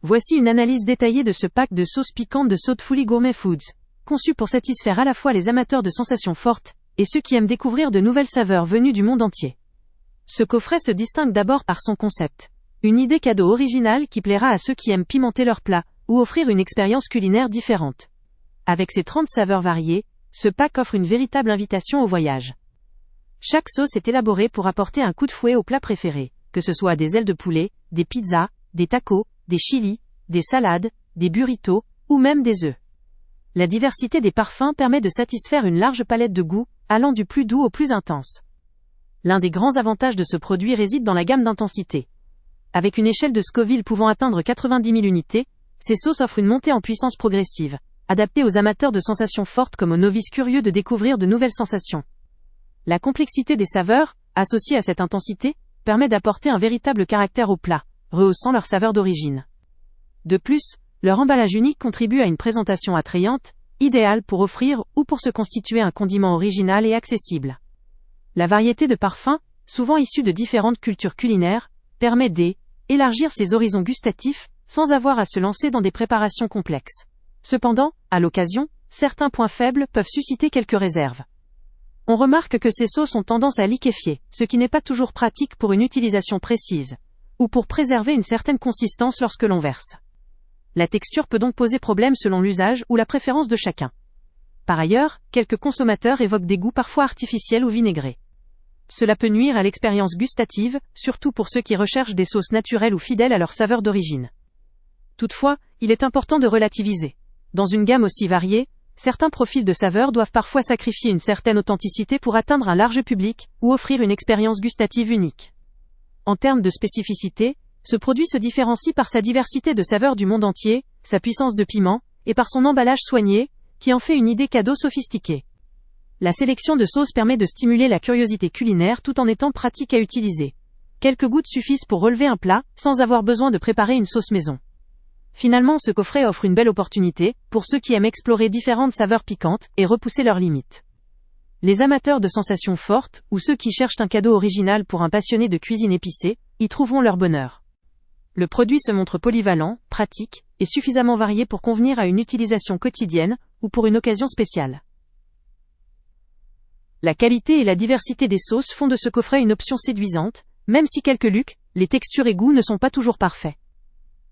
Voici une analyse détaillée de ce pack de sauces piquantes de Thoughtfully Gourmet Foods, conçu pour satisfaire à la fois les amateurs de sensations fortes et ceux qui aiment découvrir de nouvelles saveurs venues du monde entier. Ce coffret se distingue d'abord par son concept. Une idée cadeau originale qui plaira à ceux qui aiment pimenter leurs plats ou offrir une expérience culinaire différente. Avec ses 30 saveurs variées, ce pack offre une véritable invitation au voyage. Chaque sauce est élaborée pour apporter un coup de fouet au plat préféré, que ce soit des ailes de poulet, des pizzas, des tacos, des chilis, des salades, des burritos, ou même des œufs. La diversité des parfums permet de satisfaire une large palette de goûts, allant du plus doux au plus intense. L'un des grands avantages de ce produit réside dans la gamme d'intensité. Avec une échelle de Scoville pouvant atteindre 90 000 unités, ces sauces offrent une montée en puissance progressive, adaptée aux amateurs de sensations fortes comme aux novices curieux de découvrir de nouvelles sensations. La complexité des saveurs, associée à cette intensité, permet d'apporter un véritable caractère au plat, rehaussant leur saveur d'origine. De plus, leur emballage unique contribue à une présentation attrayante, idéale pour offrir ou pour se constituer un condiment original et accessible. La variété de parfums, souvent issus de différentes cultures culinaires, permet d'élargir ses horizons gustatifs sans avoir à se lancer dans des préparations complexes. Cependant, à l'occasion, certains points faibles peuvent susciter quelques réserves. On remarque que ces sauces ont tendance à liquéfier, ce qui n'est pas toujours pratique pour une utilisation précise, ou pour préserver une certaine consistance lorsque l'on verse. La texture peut donc poser problème selon l'usage ou la préférence de chacun. Par ailleurs, quelques consommateurs évoquent des goûts parfois artificiels ou vinaigrés. Cela peut nuire à l'expérience gustative, surtout pour ceux qui recherchent des sauces naturelles ou fidèles à leur saveur d'origine. Toutefois, il est important de relativiser. Dans une gamme aussi variée, certains profils de saveurs doivent parfois sacrifier une certaine authenticité pour atteindre un large public ou offrir une expérience gustative unique. En termes de spécificité, ce produit se différencie par sa diversité de saveurs du monde entier, sa puissance de piment, et par son emballage soigné, qui en fait une idée cadeau sophistiquée. La sélection de sauces permet de stimuler la curiosité culinaire tout en étant pratique à utiliser. Quelques gouttes suffisent pour relever un plat, sans avoir besoin de préparer une sauce maison. Finalement, ce coffret offre une belle opportunité, pour ceux qui aiment explorer différentes saveurs piquantes et repousser leurs limites. Les amateurs de sensations fortes, ou ceux qui cherchent un cadeau original pour un passionné de cuisine épicée, y trouveront leur bonheur. Le produit se montre polyvalent, pratique, et suffisamment varié pour convenir à une utilisation quotidienne, ou pour une occasion spéciale. La qualité et la diversité des sauces font de ce coffret une option séduisante, même si quelques lucs, les textures et goûts ne sont pas toujours parfaits.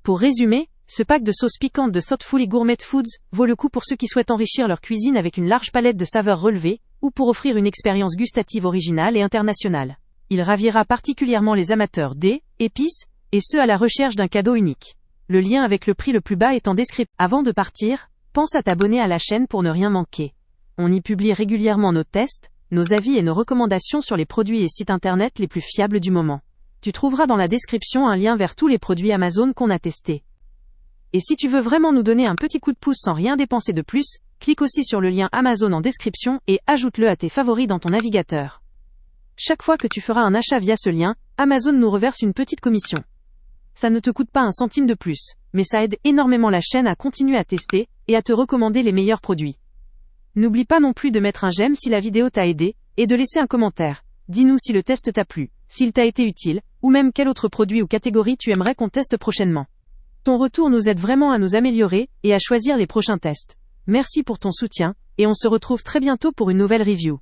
Pour résumer, ce pack de sauces piquantes de Thoughtfully Gourmet Foods vaut le coup pour ceux qui souhaitent enrichir leur cuisine avec une large palette de saveurs relevées, ou pour offrir une expérience gustative originale et internationale. Il ravira particulièrement les amateurs d'épices, et ceux à la recherche d'un cadeau unique. Le lien avec le prix le plus bas est en description. Avant de partir, pense à t'abonner à la chaîne pour ne rien manquer. On y publie régulièrement nos tests, nos avis et nos recommandations sur les produits et sites internet les plus fiables du moment. Tu trouveras dans la description un lien vers tous les produits Amazon qu'on a testés. Et si tu veux vraiment nous donner un petit coup de pouce sans rien dépenser de plus, clique aussi sur le lien Amazon en description et ajoute-le à tes favoris dans ton navigateur. Chaque fois que tu feras un achat via ce lien, Amazon nous reverse une petite commission. Ça ne te coûte pas un centime de plus, mais ça aide énormément la chaîne à continuer à tester et à te recommander les meilleurs produits. N'oublie pas non plus de mettre un j'aime si la vidéo t'a aidé, et de laisser un commentaire. Dis-nous si le test t'a plu, s'il t'a été utile, ou même quel autre produit ou catégorie tu aimerais qu'on teste prochainement. Ton retour nous aide vraiment à nous améliorer et à choisir les prochains tests. Merci pour ton soutien, et on se retrouve très bientôt pour une nouvelle review.